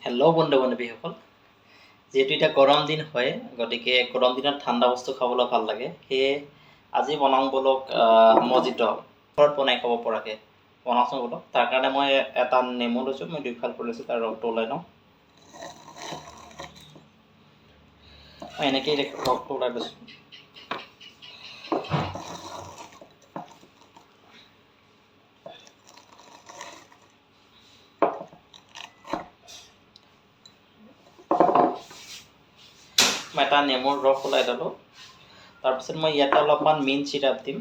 Hello' বন্ধু বান্ধৱীসকল, যিহেতু এতিয়া গৰম দিন হয়, গতিকে গৰম দিনত ঠাণ্ডা বস্তু খাবলৈ ভাল লাগে। সেয়ে আজি বনাওঁ বলক মজিটো ঘৰত বনাই খাব পৰাকৈ বনাওঁচোন বলক। তাৰ কাৰণে মই এটা নেমু লৈছোঁ, মই 2 ফাল কৰি লৈছোঁ, তাৰ ৰসটো ওলাই লওঁ। মই এনেকৈয়ে ৰসটো ওলাই লৈছোঁ। মই এটা নেমুৰ ৰস ওলাই ল'লোঁ। তাৰপিছত মই ইয়াতে অলপমান মিণ্ট চিৰাপ দিম,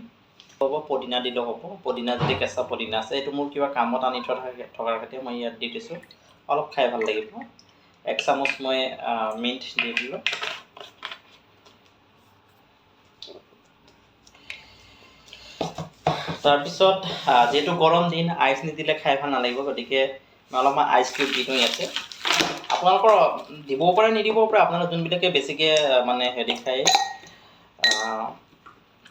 হ'ব পদিনা দিলেও হ'ব। পদিনা যদি কেঁচা পদিনা আছে, এইটো মোৰ কিবা কামত আনি থকাৰ খাতিৰত মই ইয়াত দি দিছোঁ। অলপ খাই ভাল লাগিব। 1 চামুচ মই মিণ্ট দি দিলোঁ। তাৰপিছত যিহেতু গৰম দিন, আইচ নিদিলে খাই ভাল নালাগিব, গতিকে মই অলপমান আইচ কিউব দি দিওঁ ইয়াতে। আপোনালোকৰ দিবও পাৰে নিদিবও পাৰে, আপোনালোকে যোনবিলাকে বেছিকৈ মানে হেৰি খায়,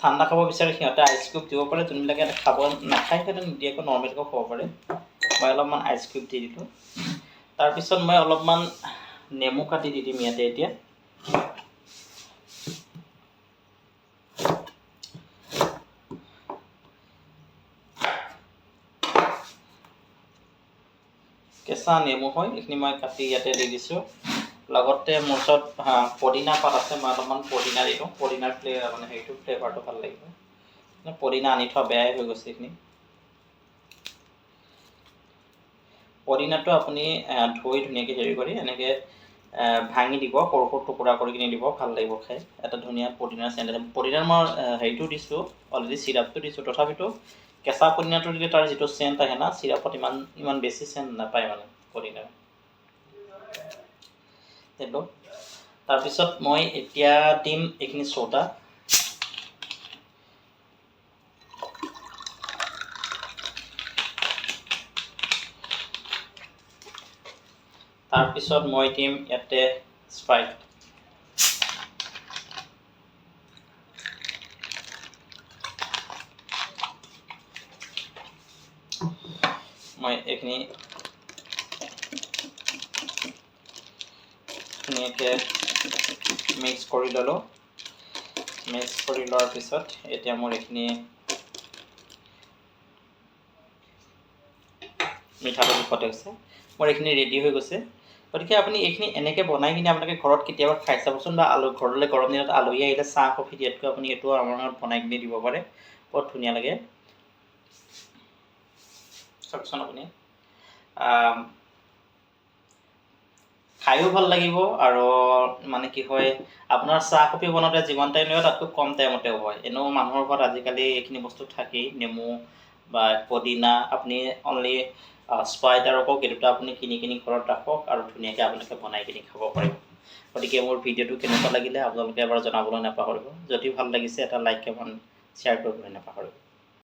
ঠাণ্ডা খাব বিচাৰে সিহঁতে আইচ কিউব দিব পাৰে। যোনবিলাকে খাব নাখায় সিহঁতে নিদিয়াকৈ নৰ্মেলকৈ খাব পাৰে। মই অলপমান আইচ কিউব দি দিলোঁ। তাৰপিছত মই অলপমান নেমু কাটি দি দিম ইয়াতে এতিয়া। কেঁচা নেমু হয়, এইখিনি মই কাটি ইয়াতে দি দিছোঁ। লগতে মোৰ ওচৰত পদিনা পাত আছে, মই অলপমান পদিনা দি দিওঁ। পদিনাৰ মানে হেৰিটো ফ্লেভাৰটো ভাল লাগিব। পদিনা আনি থোৱা বেয়াই হৈ গৈছে এইখিনি। পদিনাটো আপুনি ধুই ধুনীয়াকৈ হেৰি কৰি এনেকৈ ভাঙি দিব, সৰু সৰু টুকুৰা কৰি কিনি দিব, ভাল লাগিব খাই। এটা ধুনীয়া পদিনাৰ চেণ্ট আছে। পদিনাৰ মই হেৰিটো দিছোঁ, অলৰেডি চিৰাপটো দিছোঁ। তথাপিতো কেঁচা পদিনাটো দিলে তাৰ যিটো চেণ্ট আহে না, চিৰাপত ইমান বেছি চেণ্ট নাপায় মানে পদিনাৰ। সেইটো তাৰপিছত মই এতিয়া দিম এইখিনি চ'ডা। তাৰপিছত মই দিম ইয়াতে স্প্ৰাইট। মই এইখিনি ধুনীয়াকৈ মিক্স কৰি ল'লোঁ। মিক্স কৰি লোৱাৰ পিছত এতিয়া মোৰ এইখিনি মিঠাটো জোখত হৈছে, মোৰ এইখিনি ৰেডি হৈ গৈছে। গতিকে আপুনি এইখিনি এনেকৈ বনাই কিনে আপোনালোকে ঘৰত কেতিয়াবা খাই চাবচোন, বা ঘৰলৈ গৰম দিনত আলহী আহিলে চাহ কফি দিয়াতকৈ আপুনি এইটো আমাৰ ঘৰত বনাই কিনি দিব পাৰে, বহুত ধুনীয়া লাগে। চাওকচোন আপুনি, খায়ো ভাল লাগিব, আৰু মানে কি হয়, আপোনাৰ চাহ কফি বনাওঁতে যিমান টাইম লাগে তাতকৈ কম টাইমতে হয়। এনেও মানুহৰ ঘৰত আজিকালি এইখিনি বস্তু থাকেই, নেমু বা পদিনা। আপুনি অনলি স্প্ৰাইট আৰু কক এই দুটা আপুনি কিনি ঘৰত ৰাখক, আৰু ধুনীয়াকৈ আপোনালোকে বনাই কিনি খাব পাৰিব। গতিকে মোৰ ভিডিঅ'টো কেনেকুৱা লাগিলে আপোনালোকে এবাৰ জনাবলৈ নাপাহৰিব। যদি ভাল লাগিছে এটা লাইক কমেণ্ট শ্বেয়াৰ কৰিবলৈ নাপাহৰিব।